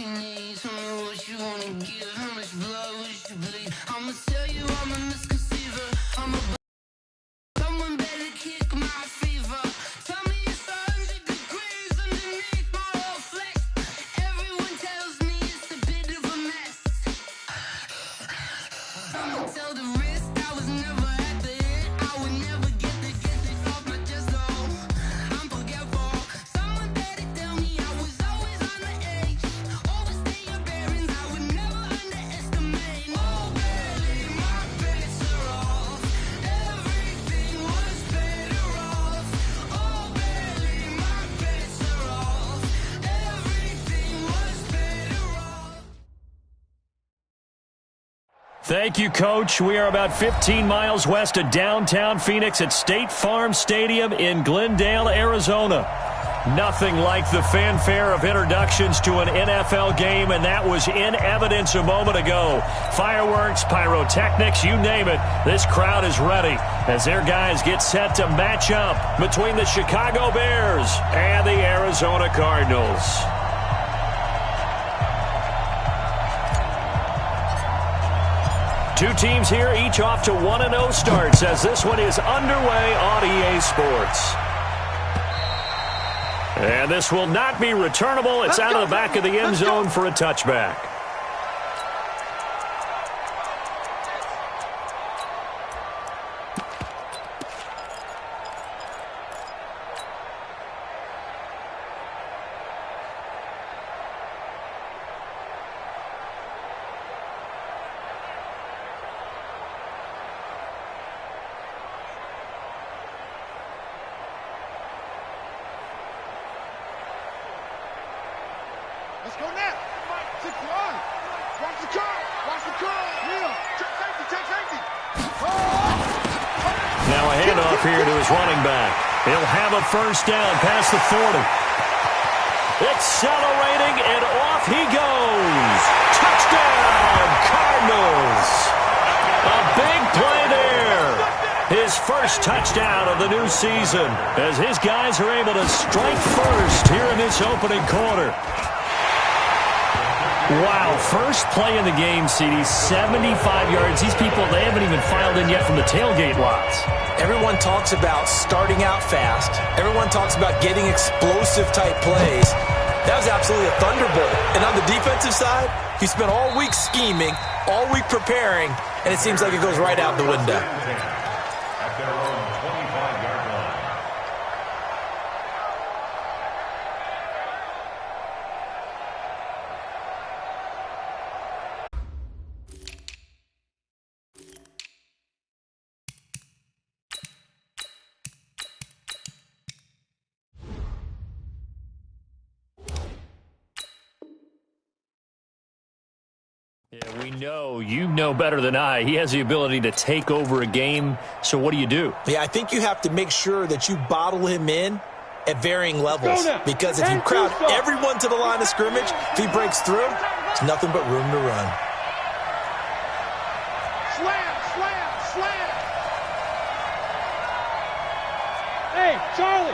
you need. Tell me what you wanna give. How much blood would you bleed? I'ma tell you I'm a misconceiver. I'm a someone better kick my fever. Tell me it's 100 degrees underneath my whole flesh. Everyone tells me it's a bit of a mess. Someone tell the risk I was never at the end. I would never get this off my chest, though. I'm forgetful. Someone better tell me I was always on the edge. Overstay your bearings, I would never underestimate. Oh, barely, my bets are off. Everything was better off. Oh, barely, my bets are off. Everything was better off. Thank you, Coach. We are about 15 miles west of downtown Phoenix at State Farm Stadium in Glendale, Arizona. Nothing like the fanfare of introductions to an NFL game, and that was in evidence a moment ago. Fireworks, pyrotechnics, you name it. This crowd is ready as their guys get set to match up between the Chicago Bears and the Arizona Cardinals. Two teams here, each off to 1-0 starts as this one is underway on EA Sports. And this will not be returnable. It's out of the back of the end zone for a touchback. Let's go now. Mike, 6 1. Watch the car. Watch the car. Yeah. Check safety. Check safety. Now a handoff here to his running back. He'll have a first down past the 40. Accelerating, and off he goes. Touchdown, Cardinals. A big play there. His first touchdown of the new season as his guys are able to strike first here in this opening quarter. Wow, first play in the game, CD, 75 yards. These people, they haven't even filed in yet from the tailgate lots. Everyone talks about starting out fast. Everyone talks about getting explosive-type plays. That was absolutely a thunderbolt. And on the defensive side, he spent all week scheming, all week preparing, and it seems like it goes right out the window. At their own 25-yard line. Yeah, we know, you know better than I, he has the ability to take over a game. So what do you do? Yeah, I think you have to make sure that you bottle him in at varying levels. Because if you crowd everyone to the line of scrimmage, if he breaks through, it's nothing but room to run. Slam, slam, slam. Hey, Charlie.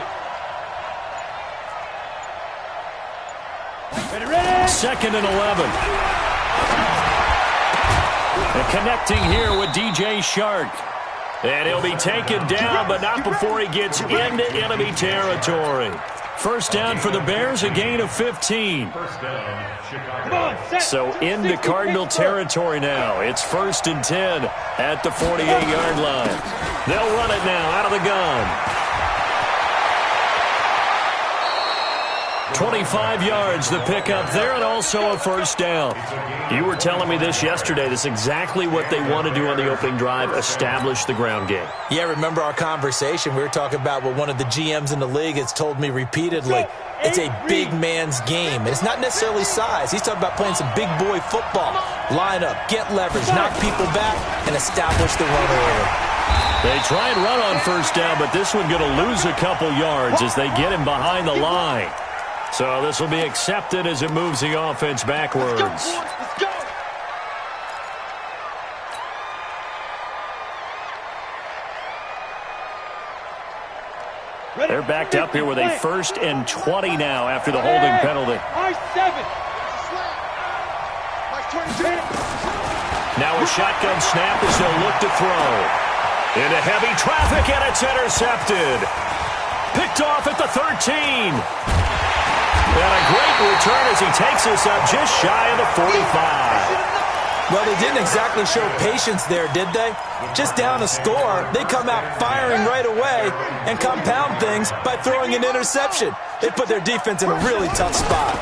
Ready. Second and 11. And connecting here with DJ Shark. And he'll be taken down, but not before he gets into enemy territory. First down for the Bears, a gain of 15. So into Cardinal territory now. It's 1st and 10 at the 48-yard line. They'll run it now out of the gun. 25 yards the pickup there, and also a first down. You were telling me this yesterday. This is exactly what they want to do on the opening drive, establish the ground game. Yeah, remember our conversation. We were talking about what one of the GMs in the league has told me repeatedly. It's a big man's game. And it's not necessarily size. He's talking about playing some big boy football. Line up, get leverage, knock people back, and establish the run order. They try and run on first down, but this one going to lose a couple yards as they get him behind the line. So this will be accepted as it moves the offense backwards. Let's go. They're backed up here with a 1st and 20 now after the holding penalty. R7. Now a shotgun snap as they'll look to throw. Into heavy traffic, and it's intercepted. Picked off at the 13. And a great return as he takes us up just shy of the 45. Well, they didn't exactly show patience there, did they? Just down a score, they come out firing right away and compound things by throwing an interception. They put their defense in a really tough spot.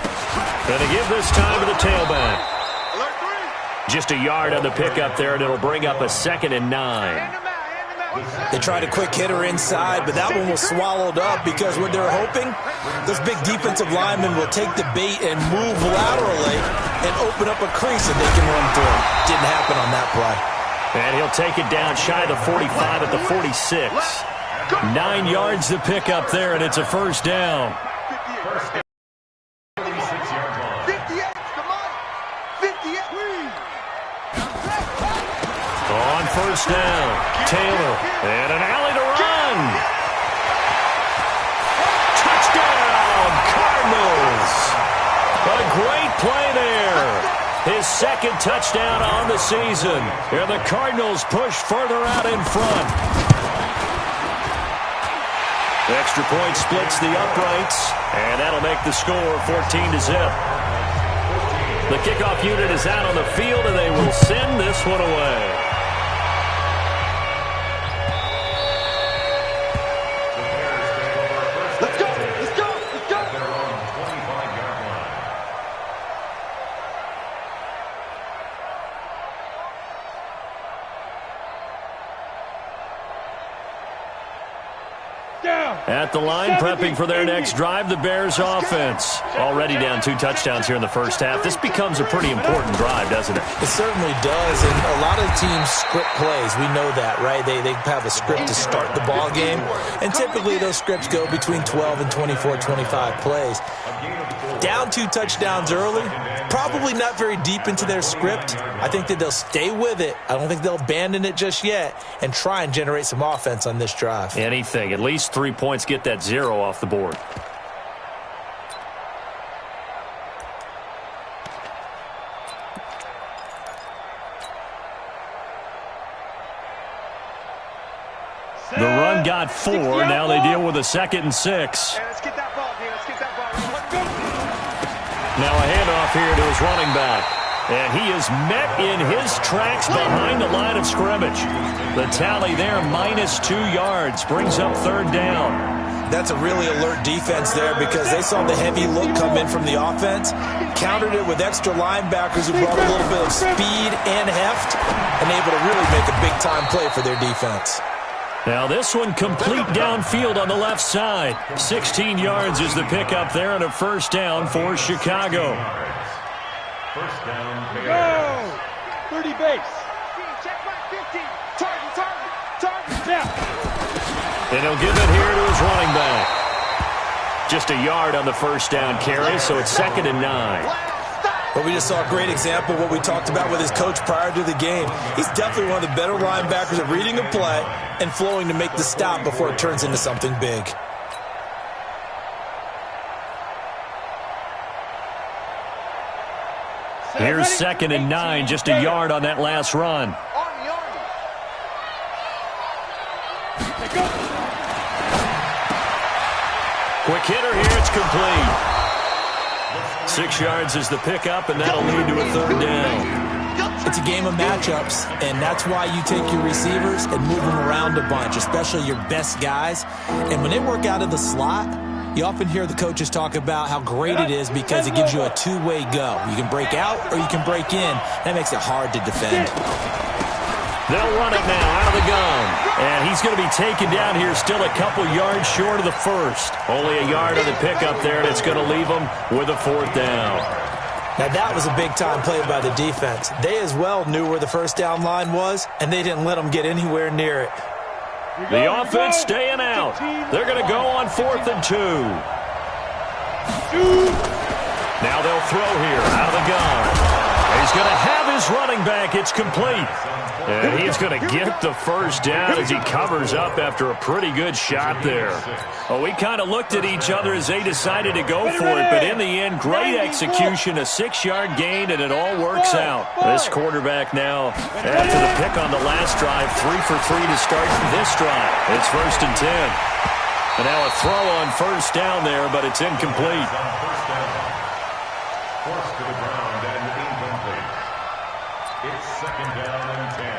And they give this time to the tailback. Just a yard on the pickup there, and it'll bring up a 2nd and 9. They tried a quick hitter inside, but that one was swallowed up because what they're hoping, those big defensive linemen will take the bait and move laterally and open up a crease that they can run through. Didn't happen on that play. And he'll take it down shy of the 45 at the 46. 9 yards to pick up there, and it's a first down. On first down, Taylor, and an alley to run. Touchdown, Cardinals. A great play there. His 2nd touchdown on the season. And the Cardinals push further out in front. The extra point splits the uprights, and that'll make the score 14-0. The kickoff unit is out on the field, and they will send this one away. At the line, prepping for their next drive, the Bears offense. Already down 2 touchdowns here in the first half. This becomes a pretty important drive, doesn't it? It certainly does, and a lot of teams script plays. We know that, right? They have a script to start the ball game, and typically those scripts go between 12 and 24, 25 plays. Down 2 touchdowns early, probably not very deep into their script. I think that they'll stay with it. I don't think they'll abandon it just yet and try and generate some offense on this drive. Anything. At least 3 points, get that 0 off the board. The run got 4. Now they deal with a 2nd and 6. Let's get that ball, Let's get that ball. Let's go. Now a handoff here to his running back. And he is met in his tracks behind the line of scrimmage. The tally there, -2 yards, brings up 3rd down. That's a really alert defense there because they saw the heavy look come in from the offense, countered it with extra linebackers who brought a little bit of speed and heft, and able to really make a big-time play for their defense. Now this one complete downfield on the left side. 16 yards is the pickup there, and a first down for Chicago. First down, Go! Bears. 30 base. Check my 50. Target. Yeah. And he'll give it here to his running back. Just a yard on the first down carry, so it's 2nd and 9. But we just saw a great example of what we talked about with his coach prior to the game. He's definitely one of the better linebackers at reading a play and flowing to make the stop before it turns into something big. Here's 2nd and 9, just a yard on that last run. Quick hitter here, it's complete. 6 yards is the pickup, and that'll lead to a 3rd down. It's a game of matchups, and that's why you take your receivers and move them around a bunch, especially your best guys. And when they work out of the slot, you often hear the coaches talk about how great it is because it gives you a two-way go. You can break out or you can break in. That makes it hard to defend. They'll run it now out of the gun. And he's going to be taken down here still a couple yards short of the first. Only a yard on the pickup there, and it's going to leave him with a 4th down. Now that was a big-time play by the defense. They as well knew where the first down line was, and they didn't let them get anywhere near it. The offense staying out. They're going to go on 4th and 2. Now they'll throw here out of the gun. He's going to have his running back. It's complete. And he's going to get the first down as he covers up after a pretty good shot there. Well, we kind of looked at each other as they decided to go for it, but in the end, great execution, a 6-yard gain, and it all works out. This quarterback now, after the pick on the last drive, 3 for 3 to start this drive. It's 1st and 10. And now a throw on first down there, but it's incomplete. Forced to the ground and incomplete. It's 2nd down and 10.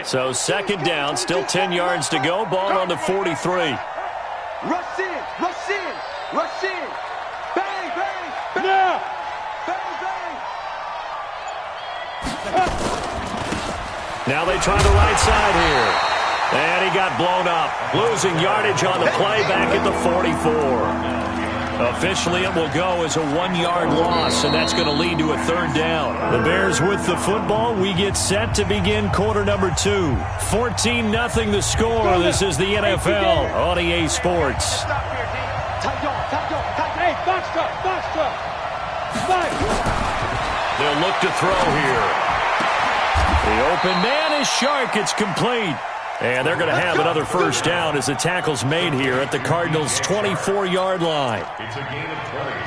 So 2nd down, still 10 yards to go. Ball on the 43. Rush in, rush in, rush in. Bang, bang, bang. Yeah. Bang, bang. Now they try the right side here. And he got blown up. Losing yardage on the play back at the 44. Officially, it will go as a 1-yard loss, and that's going to lead to a 3rd down. The Bears with the football. We get set to begin quarter number 2. 14-0 the score. This is the NFL on EA Sports. Stop here, D. Tight dog, tight dog, tight. Hey, box truck, box truck. Fight. They'll look to throw here. The open man is Shark. It's complete. And they're going to have another first down as the tackle's made here at the Cardinals' 24-yard line. It's a gain of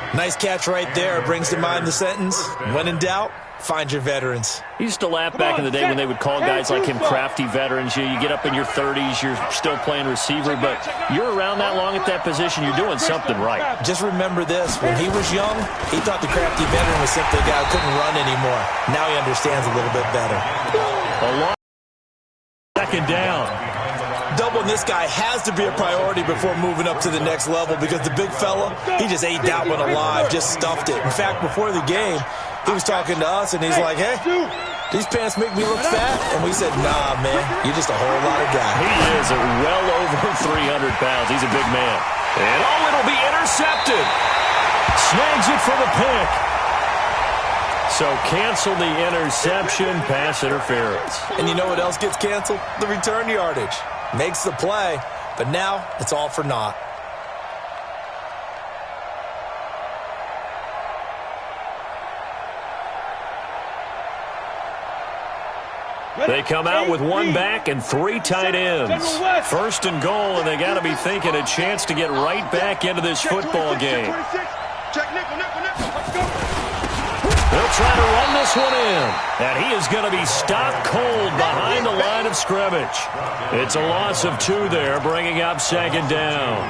20. Nice catch right there. Brings to mind the sentence, when in doubt, find your veterans. He used to laugh back in the day when they would call guys like him crafty veterans. You get up in your 30s, you're still playing receiver, but you're around that long at that position, you're doing something right. Just remember this. When he was young, he thought the crafty veteran was simply a guy who couldn't run anymore. Now he understands a little bit better. A long 2nd down. Doubling this guy has to be a priority before moving up to the next level because the big fella, he just ate that one alive, just stuffed it. In fact, before the game, he was talking to us, and he's like, hey, these pants make me look fat? And we said, nah, man, you're just a whole lot of guy. He is well over 300 pounds. He's a big man. And, oh, it'll be intercepted. Snags it for the pick. So cancel the interception, pass interference. And you know what else gets canceled? The return yardage. Makes the play, but now it's all for naught. They come out with 1 back and 3 tight ends. 1st and goal, and they got to be thinking a chance to get right back into this football game. Check nickel, nickel, nickel. Let's go. They'll try to run this one in. And he is going to be stopped cold behind the line of scrimmage. It's a loss of 2 there, bringing up 2nd down.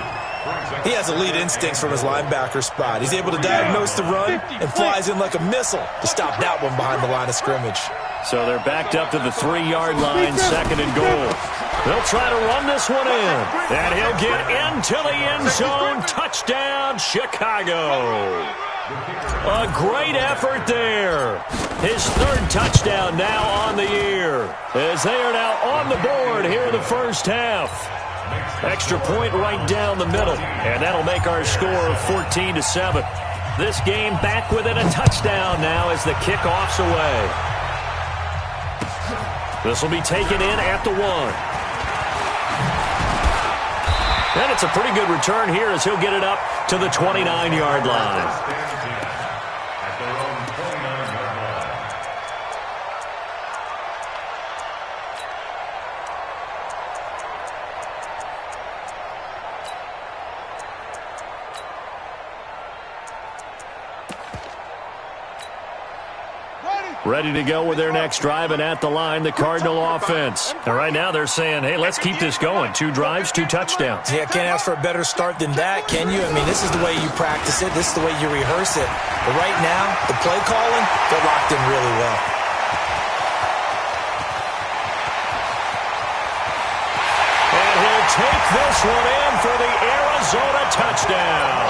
He has elite instincts from his linebacker spot. He's able to diagnose the run and flies in like a missile to stop that one behind the line of scrimmage. So they're backed up to the 3-yard line, 2nd and goal. They'll try to run this one in. And he'll get into the end zone. Touchdown, Chicago. A great effort there. His 3rd touchdown now on the year, as they are now on the board here in the first half. Extra point right down the middle, and that'll make our score 14-7. This game back within a touchdown now as the kickoff's away. This will be taken in at the 1. And it's a pretty good return here as he'll get it up to the 29-yard line. At their own 29-yard line. Ready to go with their next drive, and at the line, the Cardinal offense. And right now they're saying, hey, let's keep this going. 2 drives, 2 touchdowns. Yeah, can't ask for a better start than that, can you? I mean, this is the way you practice it. This is the way you rehearse it. But right now, the play calling, they're locked in really well. And he'll take this one in for the Arizona touchdown.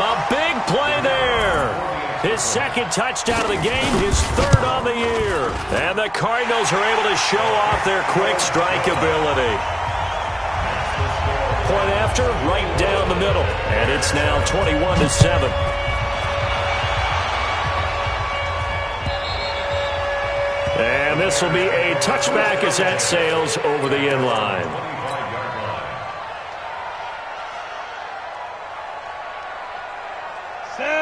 A big play there. His 2nd touchdown of the game, his 3rd on the year. And the Cardinals are able to show off their quick strike ability. Point after, right down the middle. And it's now 21-7. this will be a touchback as that sails over the end line.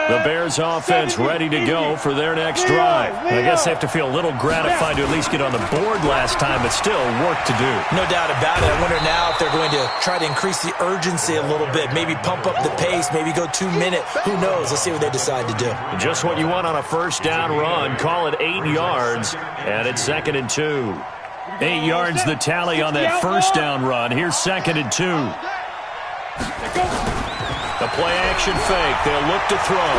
The Bears offense ready to go for their next drive. I guess they have to feel a little gratified to at least get on the board last time, but still work to do. No doubt about it. I wonder now if they're going to try to increase the urgency a little bit, maybe pump up the pace, maybe go 2 minute. Who knows? Let's see what they decide to do. Just what you want on a first down run. Call it 8 yards, and it's 2nd and 2. 8 yards the tally on that first down run. Here's 2nd and 2. The play-action fake. They'll look to throw.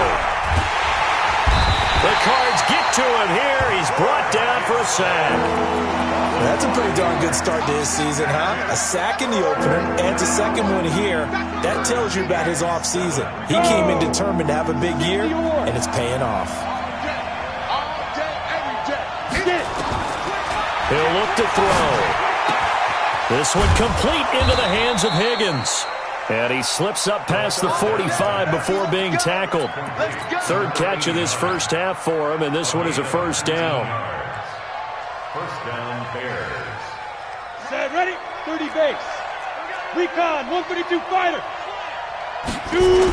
The Cards get to him here. He's brought down for a sack. That's a pretty darn good start to his season, huh? A sack in the opener, and a second one here. That tells you about his offseason. He came in determined to have a big year, and it's paying off. He'll look to throw. This one complete into the hands of Higgins. And he slips up past the 45 before being tackled. 3rd catch of this first half for him, and this one is a first down. First down, Bears. Set, ready, 30 base. Recon, 132 fighter. 2.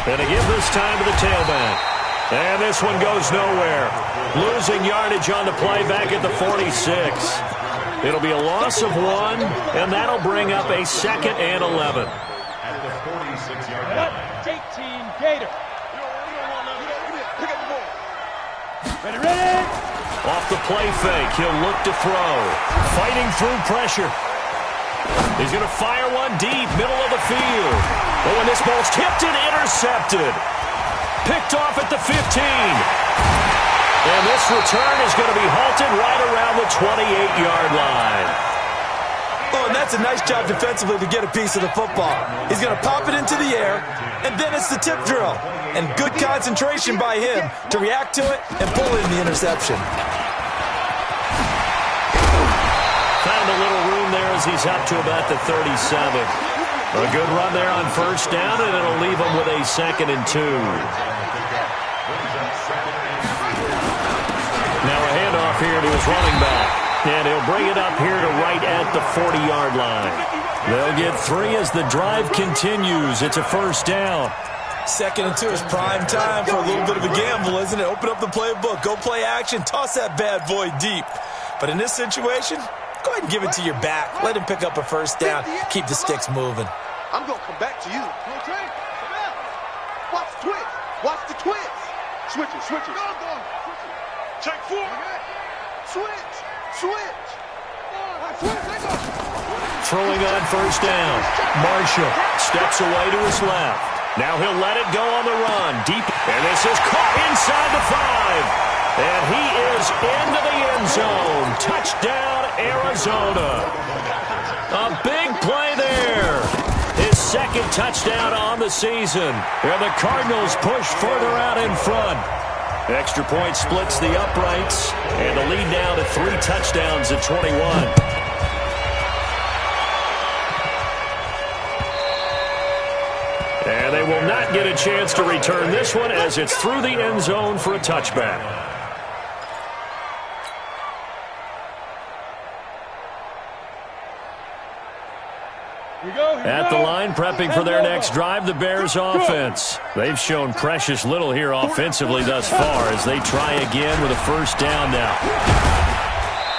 And to give this time to the tailback. And this one goes nowhere. Losing yardage on the play back at the 46. It'll be a loss of 1, and that'll bring up a 2nd and 11. At the 46-yard line. 18 Gator. Ready, ready. Off the play fake, he'll look to throw. Fighting through pressure. He's going to fire one deep, middle of the field. Oh, and this ball's tipped and intercepted. Picked off at the 15. And this return is going to be halted right around the 28-yard line. Oh, and that's a nice job defensively to get a piece of the football. He's going to pop it into the air, and then it's the tip drill. And good concentration by him to react to it and pull in the interception. Found a little room there as he's up to about the 37. A good run there on first down, and it'll leave him with a 2nd and 2. Now a handoff here to his running back. And he'll bring it up here to right at the 40-yard line. They'll get 3 as the drive continues. It's a first down. 2nd and 2 is prime time for a little bit of a gamble, isn't it? Open up the playbook, go play action, toss that bad boy deep. But in this situation, go ahead and give it to your back. Let him pick up a first down. Keep the sticks moving. I'm going to come back to you. Watch the twist. Watch the twist. Switches, switches. Check 4. Switch. Switch. Throwing on first down. Marshall steps away to his left. Now he'll let it go on the run. Deep. And this is caught inside the 5. And he is into the end zone. Touchdown, Arizona. A big play there. His 2nd touchdown on the season. And the Cardinals push further out in front. Extra point splits the uprights, and the lead now to 3 touchdowns at 21. And they will not get a chance to return this one as it's through the end zone for a touchback. At the line, prepping for their next drive, the Bears offense. They've shown precious little here offensively thus far as they try again with a first down now.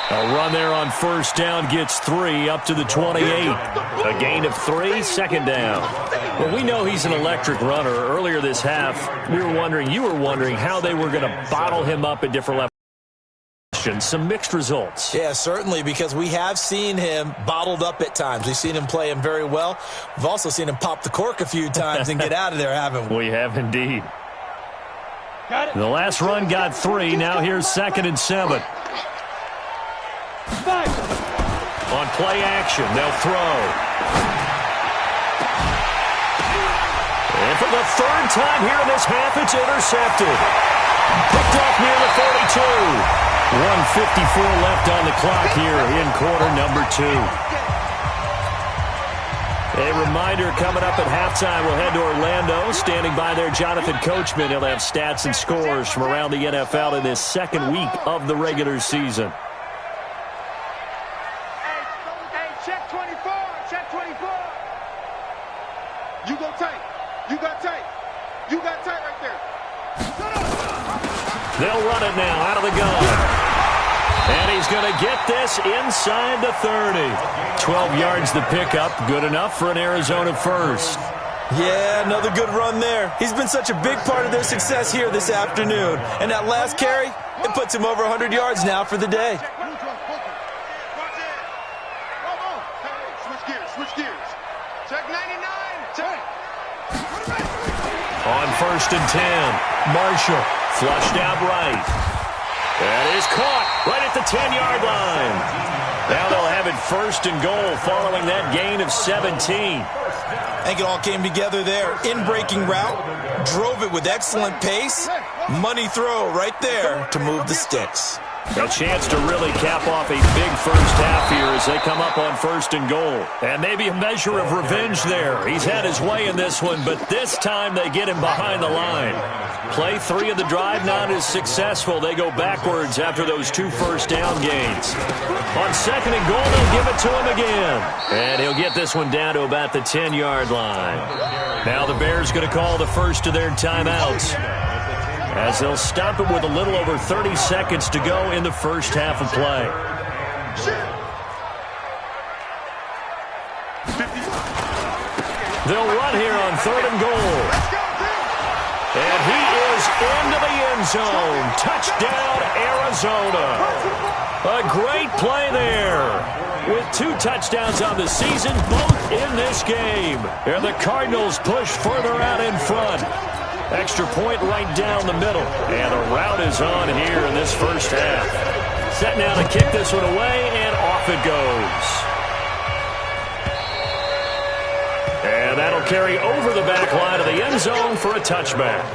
A run there on first down gets 3 up to the 28. A gain of 3, 2nd down. Well, we know he's an electric runner. Earlier this half, you were wondering how they were going to bottle him up at different levels. Some mixed results. Yeah, certainly, because we have seen him bottled up at times. We've seen him play him very well. We've also seen him pop the cork a few times and get out of there, haven't we? We have indeed. Got it. The last run got 3. Now here's 2nd and 7. 5. On play action, they'll throw. And for the 3rd time here in this half, it's intercepted. Picked off near the 42. 1:54 left on the clock here in quarter number 2. A reminder coming up at halftime, we'll head to Orlando. Standing by there, Jonathan Coachman. He'll have stats and scores from around the NFL in this 2nd week of the regular season. They'll run it now out of the gun. And he's going to get this inside the 30. 12 yards the pickup. Good enough for an Arizona first. Yeah, another good run there. He's been such a big part of their success here this afternoon. And that last carry, it puts him over 100 yards now for the day. Switch gears. Check 99. Check. On 1st and 10, Marshall flushed out right. That is caught right at the 10-yard line. Now they'll have it 1st and goal following that gain of 17. I think it all came together there. In-breaking route, drove it with excellent pace. Money throw right there to move the sticks. A chance to really cap off a big first half here as they come up on 1st and goal. And maybe a measure of revenge there. He's had his way in this one, but this time they get him behind the line. Play 3 of the drive not as successful. They go backwards after those 2 first down gains. On 2nd and goal, they'll give it to him again. And he'll get this one down to about the 10-yard line. Now the Bears going to call the first of their timeouts, as they'll stop it with a little over 30 seconds to go in the first half of play. They'll run here on 3rd and goal. And he is into the end zone. Touchdown, Arizona. A great play there, with 2 touchdowns on the season, both in this game. And the Cardinals push further out in front. Extra point right down the middle. And the route is on here in this first half. Set now to kick this one away, and off it goes. And that'll carry over the back line of the end zone for a touchback.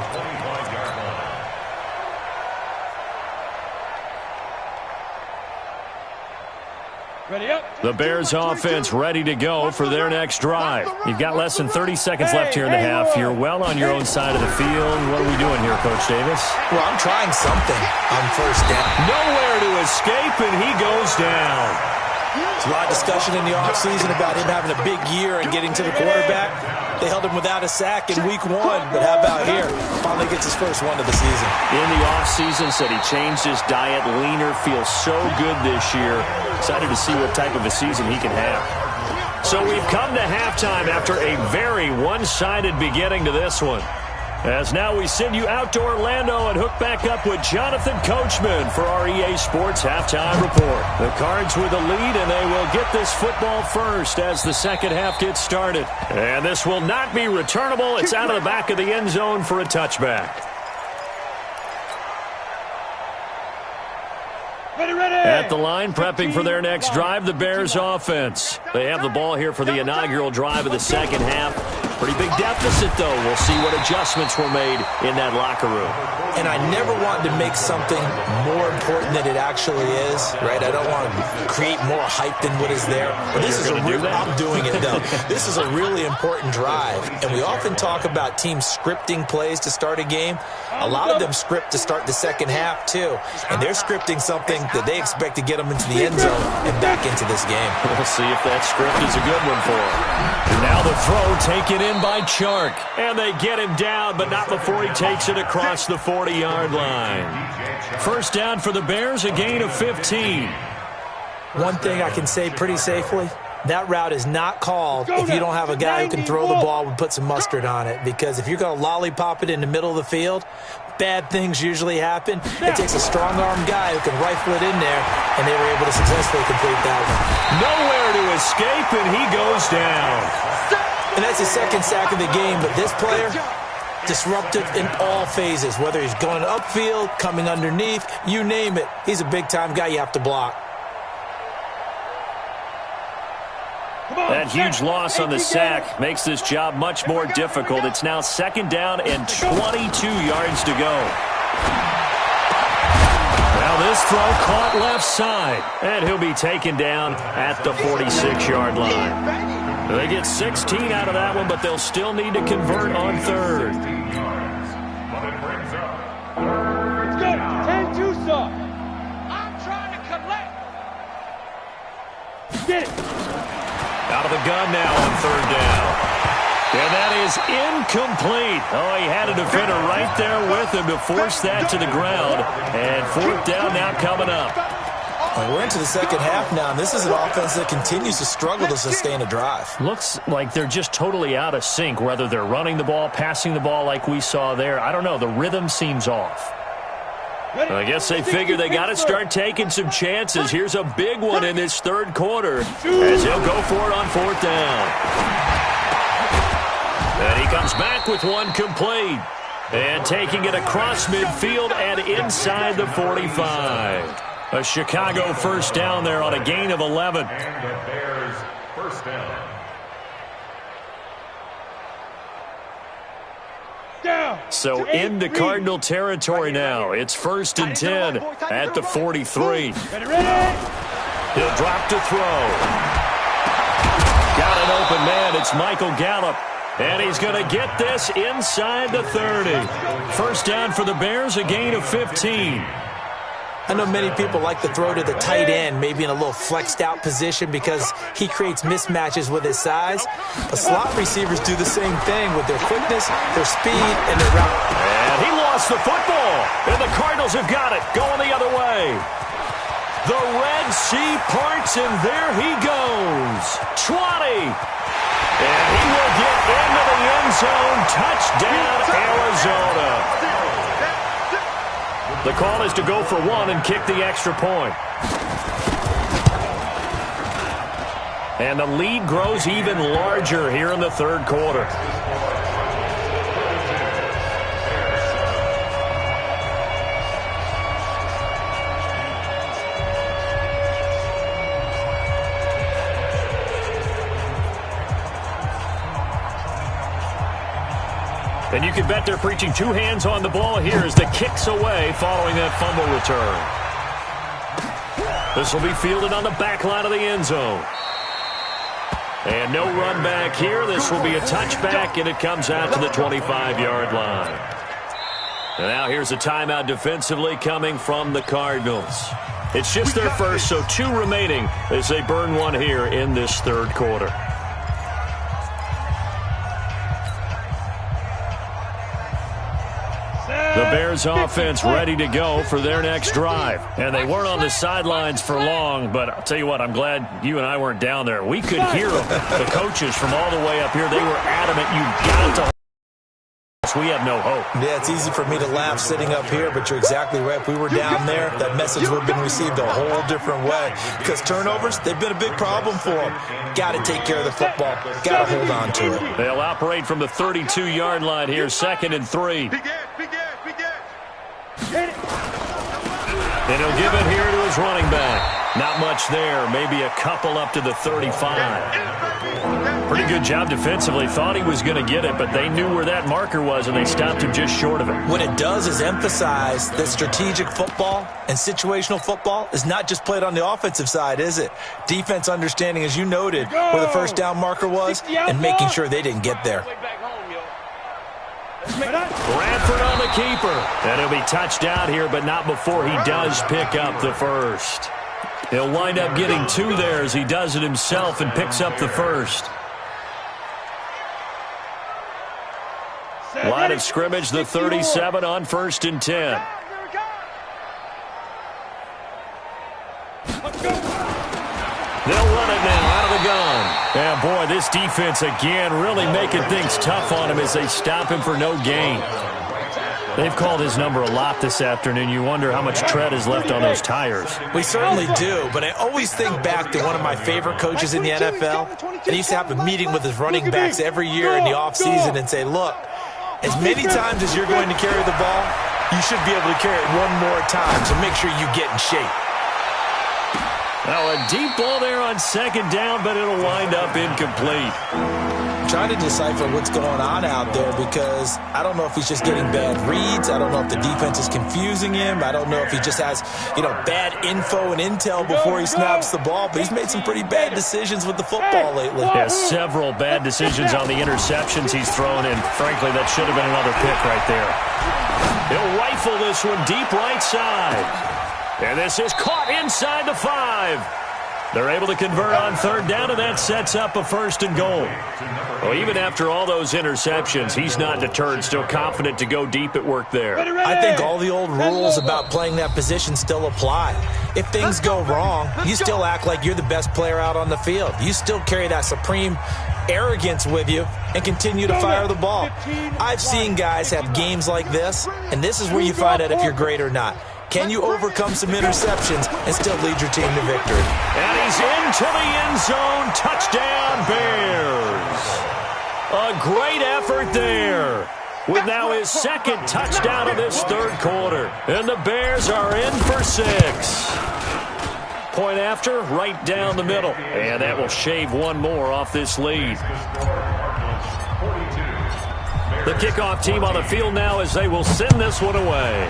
Ready up. The Bears offense ready to go for their next drive. You've got less than 30 seconds left here in the half. You're well on your own side of the field. What are we doing here, Coach Davis? Well, I'm trying something on 1st down. Nowhere to escape, and he goes down. There's a lot of discussion in the offseason about him having a big year and getting to the quarterback. They held him without a sack in week 1, but how about here? Finally gets his first one of the season. In the offseason, said he changed his diet, leaner, feels so good this year. Excited to see what type of a season he can have. So we've come to halftime after a very one-sided beginning to this one. As now we send you out to Orlando and hook back up with Jonathan Coachman for our EA Sports Halftime Report. The Cards with the lead, and they will get this football first as the second half gets started. And this will not be returnable. It's out of the back of the end zone for a touchback. At the line, prepping for their next drive, the Bears offense. They have the ball here for the inaugural drive of the second half. Pretty big deficit, though. We'll see what adjustments were made in that locker room. And I never want to make something more important than it actually is, right? I don't want to create more hype than what is there. But this is a real, I'm doing it, though. This is a really important drive. And we often talk about teams scripting plays to start a game. A lot of them script to start the second half, too. And they're scripting something that they expect to get them into the end zone and back into this game. We'll see if that script is a good one for them. Now the throw taken in by Chark. And they get him down, but not before he takes it across the 40-yard line. First down for the Bears, a gain of 15. One thing I can say pretty safely, that route is not called if you don't have a guy who can throw the ball and put some mustard on it. Because if you're going to lollipop it in the middle of the field, bad things usually happen. It takes a strong-arm guy who can rifle it in there, and they were able to successfully complete that one. Nowhere to escape, and he goes down. And that's his second sack of the game, but this player, disruptive in all phases, whether he's going upfield, coming underneath, you name it. He's a big-time guy you have to block. That huge loss on the sack makes this job much more difficult. It's now second down and 22 yards to go. Now this throw caught left side, and he'll be taken down at the 46-yard line. They get 16 out of that one, but they'll still need to convert on third. Let's go. 10-2 soft. I'm trying to collect. Get it. Out of the gun now on third down. And that is incomplete. Oh, he had a defender right there with him to force that to the ground. And fourth down now coming up. We're into the second half now, and this is an offense that continues to struggle to sustain a drive. Looks like they're just totally out of sync, whether they're running the ball, passing the ball like we saw there. I don't know. The rhythm seems off. I guess they figure they got to start taking some chances. Here's a big one in this third quarter as he'll go for it on fourth down. And he comes back with one complete. And taking it across midfield and inside the 45. A Chicago first down there on a gain of 11. And the Bears first down. So into Cardinal territory now. It's 1st and 10 at the 43. He'll drop to throw. Got an open man. It's Michael Gallup. And he's going to get this inside the 30. First down for the Bears, a gain of 15. I know many people like to throw to the tight end, maybe in a little flexed out position because he creates mismatches with his size. But slot receivers do the same thing with their quickness, their speed, and their route. And he lost the football. And the Cardinals have got it, going the other way. The Red Sea parts, and there he goes. 20. And he will get into the end zone. Touchdown, Arizona. The call is to go for one and kick the extra point. And the lead grows even larger here in the third quarter. And you can bet they're preaching two hands on the ball here as the kick's away following that fumble return. This will be fielded on the back line of the end zone. And no run back here. This will be a touchback, and it comes out to the 25-yard line. And now here's a timeout defensively coming from the Cardinals. It's just their first, so 2 remaining as they burn one here in this third quarter. The Bears offense ready to go for their next drive. And they weren't on the sidelines for long, but I'll tell you what, I'm glad you and I weren't down there. We could hear them. The coaches from all the way up here, they were adamant. You got to. We have no hope. Yeah, it's easy for me to laugh sitting up here, but you're exactly right. If we were down there, that message would have been received a whole different way. Because turnovers, they've been a big problem for them. Got to take care of the football. Got to hold on to it. They'll operate from the 32-yard line here, 2nd and 3. And he'll give it here to his running back. Not much there. Maybe a couple up to the 35. Pretty good job defensively. Thought he was going to get it, but they knew where that marker was, and they stopped him just short of it. What it does is emphasize that strategic football and situational football is not just played on the offensive side, is it? Defense understanding, as you noted, where the first down marker was and making sure they didn't get there. Bradford on the keeper. And he'll be touched out here, but not before he does pick up the first. He'll wind up getting 2 there as he does it himself and picks up the first. Line of scrimmage, the 37 on 1st and 10. They'll run it now out of the gun. And boy, this defense again really making things tough on him as they stop him for no gain. They've called his number a lot this afternoon. You wonder how much tread is left on those tires. We certainly do, but I always think back to one of my favorite coaches in the NFL. And he used to have a meeting with his running backs every year in the offseason and say, look, as many times as you're going to carry the ball, you should be able to carry it one more time, so make sure you get in shape. Now a deep ball there on 2nd down, but it'll wind up incomplete. I'm trying to decipher what's going on out there because I don't know if he's just getting bad reads. I don't know if the defense is confusing him. I don't know if he just has, bad info and intel before he snaps the ball. But he's made some pretty bad decisions with the football lately. Yeah, several bad decisions on the interceptions he's thrown in. Frankly, that should have been another pick right there. He'll rifle this one deep right side. And this is caught inside the 5. They're able to convert on third down, and that sets up a 1st and goal. Well, even after all those interceptions, he's not deterred, still confident to go deep at work there. I think all the old rules about playing that position still apply. If things go wrong, you still act like you're the best player out on the field. You still carry that supreme arrogance with you and continue to fire the ball. I've seen guys have games like this, and this is where you find out if you're great or not. Can you overcome some interceptions and still lead your team to victory? And he's into the end zone. Touchdown, Bears. A great effort there, with now his 2nd touchdown of this 3rd quarter. And the Bears are in for 6. Point after, right down the middle. And that will shave one more off this lead. The kickoff team on the field now as they will send this one away.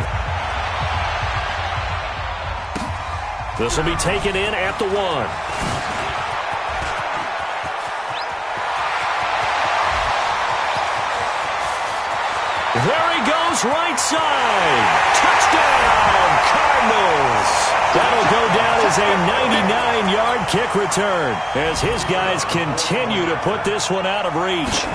This will be taken in at the 1. There he goes, right side. Touchdown, Cardinals. That'll go down as a 99-yard kick return as his guys continue to put this one out of reach.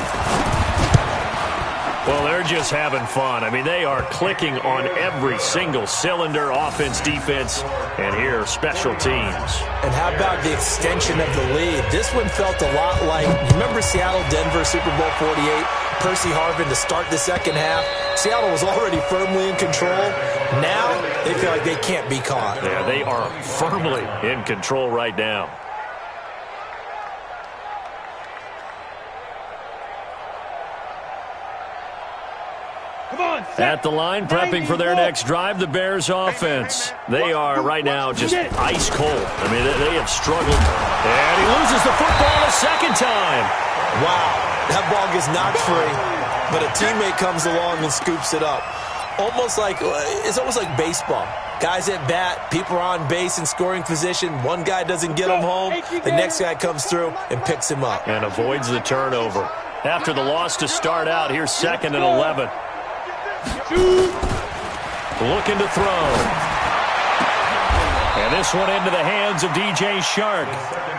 Well, they're just having fun. I mean, they are clicking on every single cylinder, offense, defense, and here, special teams. And how about the extension of the lead? This one felt a lot like, remember Seattle-Denver Super Bowl 48? Percy Harvin to start the 2nd half. Seattle was already firmly in control. Now, they feel like they can't be caught. Yeah, they are firmly in control right now. At the line, prepping for their next drive, the Bears offense. They are right now just ice cold. I mean, they have struggled. And he loses the football a 2nd time. Wow, that ball gets knocked free, but a teammate comes along and scoops it up. It's almost like baseball. Guys at bat, people are on base in scoring position. One guy doesn't get him home. The next guy comes through and picks him up. And avoids the turnover. After the loss to start out, here's 2nd and 11. Looking to throw. And this one into the hands of DJ Shark.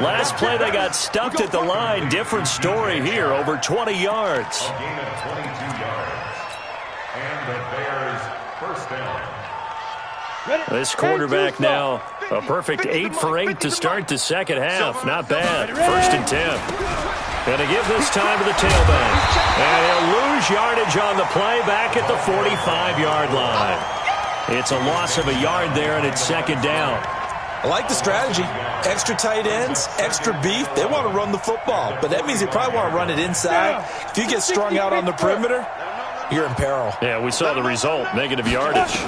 Last play they got stuffed at the line. Different story here, over 20 yards. Gain of 22 yards. And the Bears 1st down. This quarterback now, a perfect 8 for 8 to start the 2nd half. Not bad. 1st and 10. Going to give this time to the tailback. And he'll lose yardage on the play back at the 45-yard line. It's a loss of a yard there, and it's 2nd down. I like the strategy. Extra tight ends, extra beef. They want to run the football, but that means they probably want to run it inside. If you get strung out on the perimeter, you're in peril. Yeah, we saw the result, negative yardage.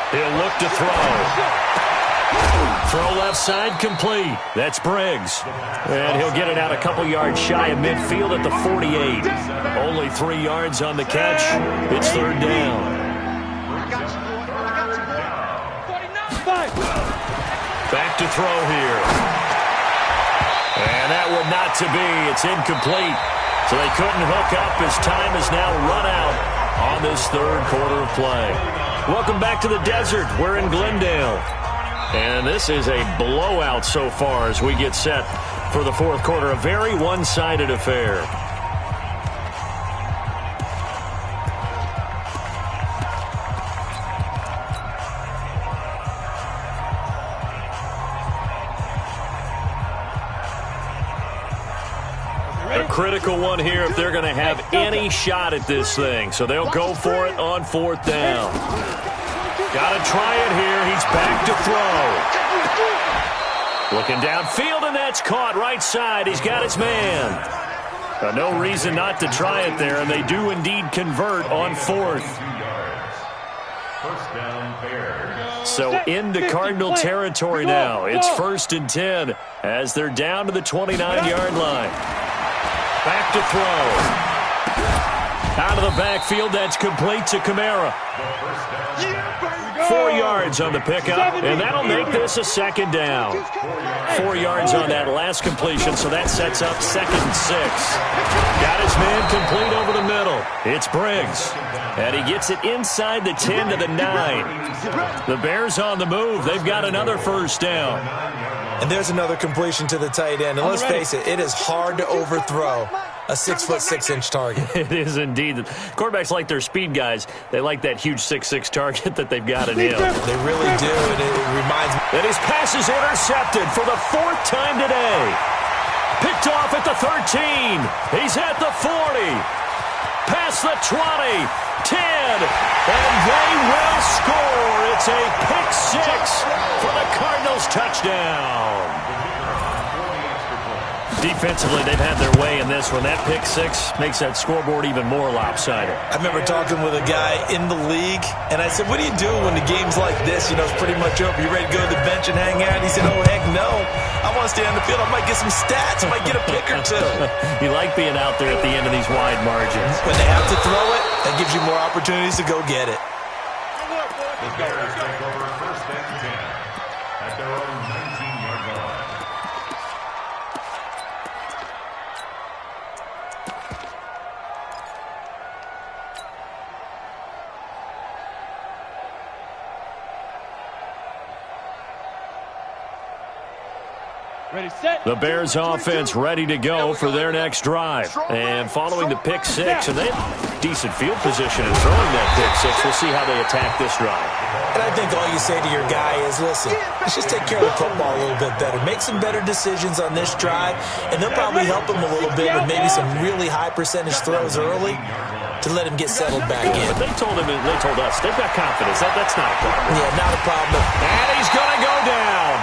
He'll look to throw. Throw left side, complete. That's Briggs. And he'll get it out a couple yards shy of midfield at the 48. Only 3 yards on the catch. It's 3rd down. Back to throw here. And that one not to be. It's incomplete. So they couldn't hook up as time is now run out on this 3rd quarter of play. Welcome back to the desert. We're in Glendale. And this is a blowout so far as we get set for the 4th quarter. A very one-sided affair. A critical one here if they're going to have any shot at this thing. So they'll go for it on 4th down. Got to try it here. He's back to throw. Looking downfield, and that's caught right side. He's got his man. No reason not to try it there, and they do indeed convert on 4th. 1st down, Bears. So into Cardinal territory now. It's 1st and 10 as they're down to the 29-yard line. Back to throw. Out of the backfield, that's complete to Kamara. 4 yards on the pickup, and that'll make this a 2nd down. 4 yards on that last completion, so that sets up 2nd and 6. Got his man complete over the middle. It's Briggs, and he gets it inside the 10 to the 9. The Bears on the move. They've got another 1st down. And there's another completion to the tight end. And let's face it, it is hard to overthrow a 6'6" target. It is indeed. Quarterbacks like their speed guys. They like that huge 6'6" target that they've got in him. They really do, and it reminds me. And his pass is intercepted for the 4th time today. Picked off at the 13. He's at the 40. Past the 20. 10. And they will score. It's a pick 6 for the Cardinals touchdown. Defensively, they've had their way in this one. That pick 6 makes that scoreboard even more lopsided. I remember talking with a guy in the league, and I said, what do you do when the game's like this? You know, it's pretty much over. You ready to go to the bench and hang out? He said, oh, heck no. I want to stay on the field. I might get some stats. I might get a pick or two. You like being out there at the end of these wide margins. When they have to throw it, that gives you more opportunities to go get it. The Bears take over 1st and 10 at their own 19-yard line. Ready, set. The Bears offense ready to go for their next drive. And following the pick 6, and they have decent field position in throwing that pick 6. We'll see how they attack this drive. And I think all you say to your guy is, listen, let's just take care of the football a little bit better. Make some better decisions on this drive, and they'll probably help him a little bit with maybe some really high percentage throws early to let him get settled back in. But they told us, they've got confidence. That's not a problem. Yeah, not a problem. And he's going to go down.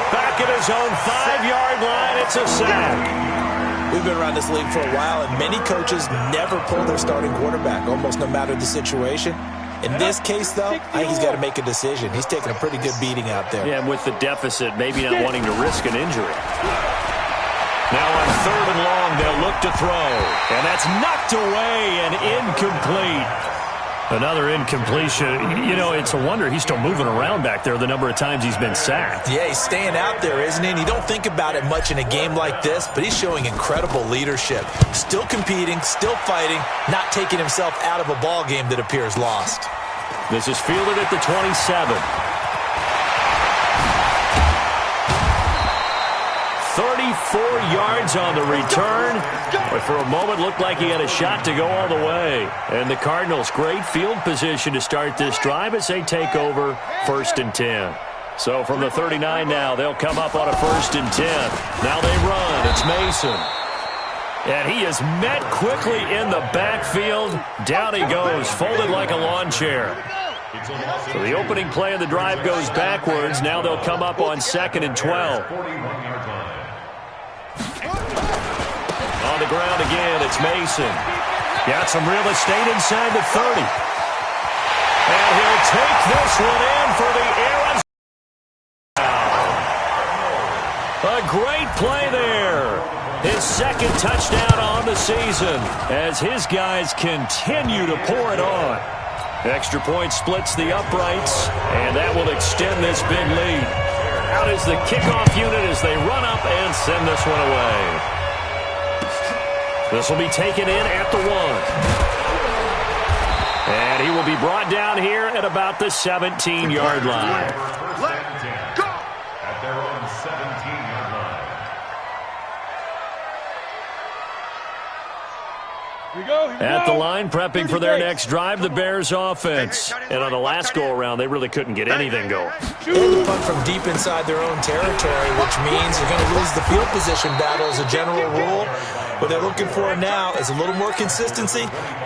Back at his own 5-yard line, it's a sack. We've been around this league for a while, and many coaches never pull their starting quarterback, almost no matter the situation. In this case, though, I think he's got to make a decision. He's taking a pretty good beating out there. Yeah, and with the deficit, maybe not wanting to risk an injury. Now on 3rd and long, they'll look to throw. And that's knocked away and incomplete. Another incompletion. You know, it's a wonder he's still moving around back there the number of times he's been sacked. Yeah, he's staying out there, isn't he? And you don't think about it much in a game like this, but he's showing incredible leadership. Still competing, still fighting, not taking himself out of a ball game that appears lost. This is fielded at the 27. 34 yards on the return. But for a moment, looked like he had a shot to go all the way. And the Cardinals, great field position to start this drive as they take over 1st and 10. So from the 39 now, they'll come up on a 1st and 10. Now they run. It's Mason. And he is met quickly in the backfield. Down he goes, folded like a lawn chair. So the opening play of the drive goes backwards. Now they'll come up on 2nd and 12. On the ground again, it's Mason. Got some real estate inside the 30. And he'll take this one in for the Arizona. A great play there. His 2nd touchdown on the season as his guys continue to pour it on. Extra point splits the uprights, and that will extend this big lead. Out is the kickoff unit as they run up and send this one away. This will be taken in at the 1. And he will be brought down here at about the 17-yard line. Go! At their own 17-yard line. At the line, prepping for their next drive, the Bears offense. And on the last go-around, they really couldn't get anything going. They had to punt from deep inside their own territory, which means you're going to lose the field position battle as a general rule. What they're looking for now is a little more consistency,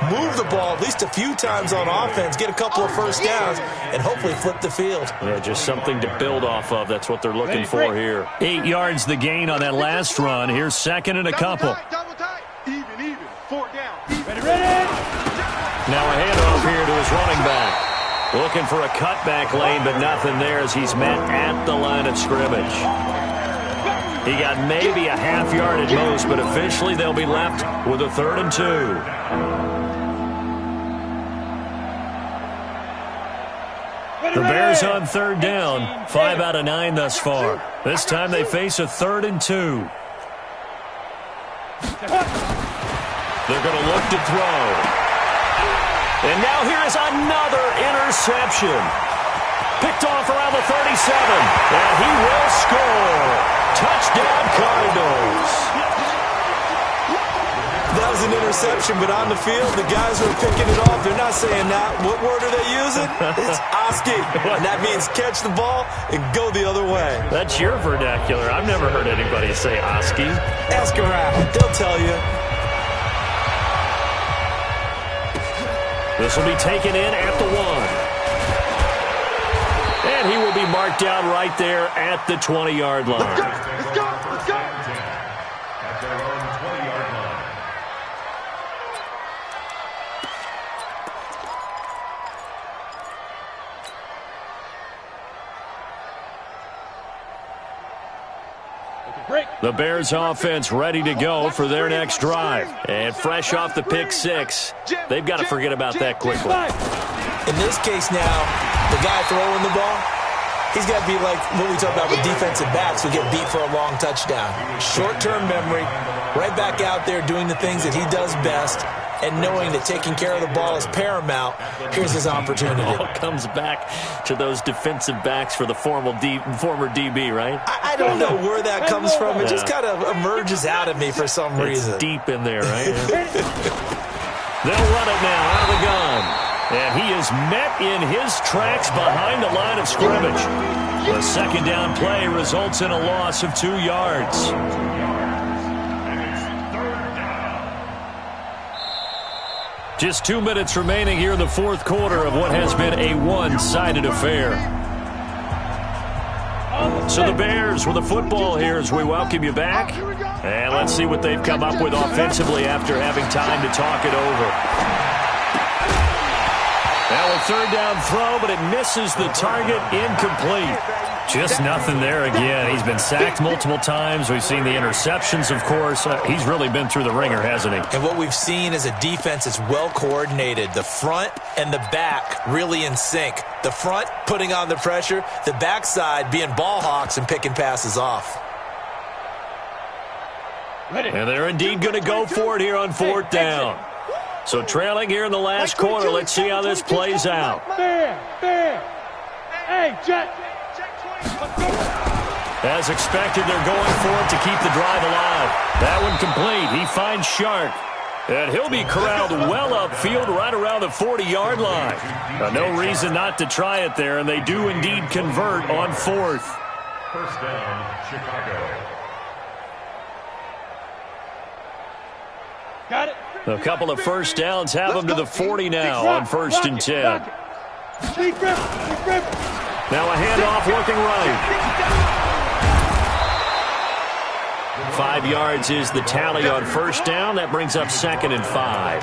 move the ball at least a few times on offense, get a couple of first downs, and hopefully flip the field. Yeah, just something to build off of. That's what they're looking for here. 8 yards the gain on that last run. Here's 2nd and a couple. Even. 4 down. Ready. Now a handoff here to his running back. Looking for a cutback lane, but nothing there as he's met at the line of scrimmage. He got maybe a half yard at most, but officially they'll be left with a 3rd and 2. The Bears on 3rd down, 5 out of 9 thus far. This time they face a 3rd and 2. They're going to look to throw. And now here is another interception. Picked off around the 37. And he will score. Touchdown, Cardinals. That was an interception, but on the field, the guys who are picking it off, they're not saying that. What word are they using? It's Oski. And that means catch the ball and go the other way. That's your vernacular. I've never heard anybody say Oski. Ask around. They'll tell you. This will be taken in at the 1. And he will be marked down right there at the 20-yard line. Let's go. At their own 20-yard line. The Bears offense ready to go for their next drive. And fresh off the pick 6, they've got to forget about that quickly. In this case now, the guy throwing the ball, he's got to be like what we talk about with defensive backs who get beat for a long touchdown. Short-term memory, right back out there doing the things that he does best, and knowing that taking care of the ball is paramount. Here's his opportunity. It all comes back to those defensive backs for the former DB, right? I don't know where that comes from. It just kind of emerges out of me for some reason. It's deep in there, right? They'll run it now out of the gun. And he is met in his tracks behind the line of scrimmage. The second down play results in a loss of 2 yards. Just 2 minutes remaining here in the fourth quarter of what has been a one-sided affair. So the Bears with the football here as we welcome you back. And let's see what they've come up with offensively after having time to talk it over. Now a third down throw, but it misses the target, incomplete. Just nothing there again. He's been sacked multiple times. We've seen the interceptions, of course. He's really been through the ringer, hasn't he? And what we've seen is a defense that's well coordinated. The front and the back really in sync. The front putting on the pressure, the backside being ball hawks and picking passes off. And they're indeed going to go for it here on fourth down. So trailing here in the last quarter, let's see how this plays out. Hey, Jet. As expected, they're going for it to keep the drive alive. That one complete. He finds Shark. And he'll be corralled well upfield right around the 40-yard line. No reason not to try it there, and they do indeed convert on fourth. First down, Chicago. Got it. A couple of first downs have them to the 40 now on 1st and 10. Now a handoff looking right. 5 yards is the tally on first down. That brings up 2nd and 5.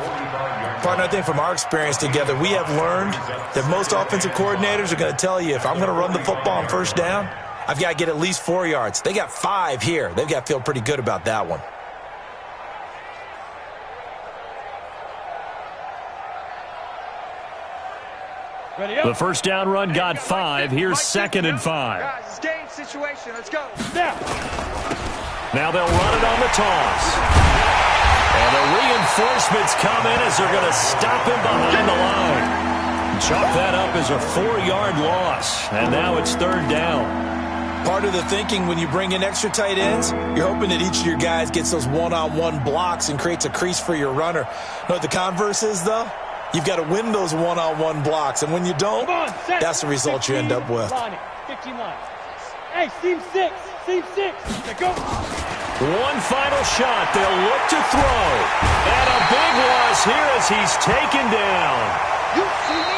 Partner, I think from our experience together, we have learned that most offensive coordinators are going to tell you, if I'm going to run the football on first down, I've got to get at least 4 yards. They got 5 here. They've got to feel pretty good about that one. The first down run got 5. Here's 2nd and 5. Guys, it's game situation. Let's go. Now they'll run it on the toss. And the reinforcements come in as they're going to stop him behind the line. Chalk that up as a 4-yard loss. And now it's 3rd down. Part of the thinking when you bring in extra tight ends, you're hoping that each of your guys gets those one-on-one blocks and creates a crease for your runner. Know what the converse is, though? You've got to win those one-on-one blocks, and when you don't, that's the result you end up with. 15 lines. Hey, seam 6. Go. One final shot. They'll look to throw. And a big loss here as he's taken down. You see me?